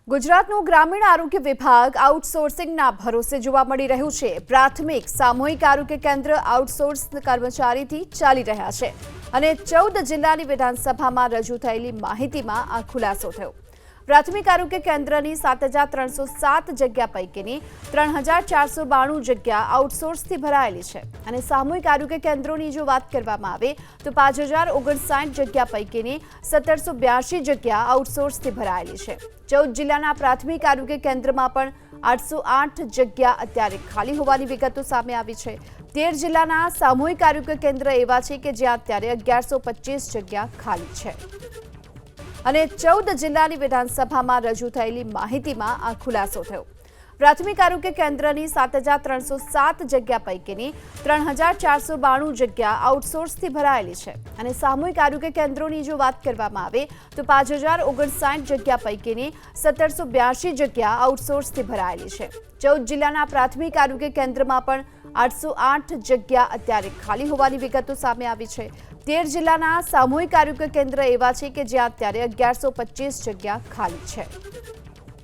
ગુજરાતનું ગ્રામીણ આરોગ્ય વિભાગ આઉટસોર્સિંગના ભરોસે જોવા મળી રહ્યું છે। પ્રાથમિક સામૂહિક આરોગ્ય કેન્દ્ર આઉટસોર્સ કર્મચારીથી ચાલી રહ્યા છે અને 14 જિલ્લાની વિધાનસભામાં રજૂ થયેલી માહિતીમાં આ ખુલાસો થયો। પ્રાથમિક આરોગ્ય કેન્દ્રની 7307 જગ્યા પૈકીની 3492 જગ્યા આઉટસોર્સથી ભરાયેલી છે અને સામૂહિક આરોગ્ય કેન્દ્રોની જો વાત કરવામાં આવે તો 5059 જગ્યા પૈકીની 1782 જગ્યા આઉટસોર્સથી ભરાયેલી છે। 14 જિલ્લાના પ્રાથમિક આરોગ્ય કેન્દ્રમાં પણ 808 જગ્યા અત્યારે ખાલી હોવાની વિગતો સામે આવી છે। 13 જિલ્લાના સામૂહિક આરોગ્ય કેન્દ્ર એવા છે કે જ્યાં અત્યારે 1125 જગ્યા ખાલી છે અને 14 જિલ્લાની વિધાનસભામાં રજૂ થયેલી માહિતીમાં આ ખુલાસો થયો। પ્રાથમિક આરોગ્ય કેન્દ્રની 7307 જગ્યા પૈકીની 3492 જગ્યા આઉટસોર્સથી ભરાયેલી છે અને સામૂહિક આરોગ્ય કેન્દ્રોની જો વાત કરવામાં આવે તો 5059 જગ્યા પૈકીની 1782 જગ્યા આઉટસોર્સથી ભરાયેલી છે। 14 જિલ્લાના પ્રાથમિક આરોગ્ય કેન્દ્રમાં પણ 808 જગ્યા અત્યારે ખાલી હોવાની વિગતો સામે આવી છે। 13 જિલ્લાના સામૂહિક આરોગ્ય કેન્દ્ર એવા છે કે જ્યાં અત્યારે 1125 જગ્યા ખાલી છે।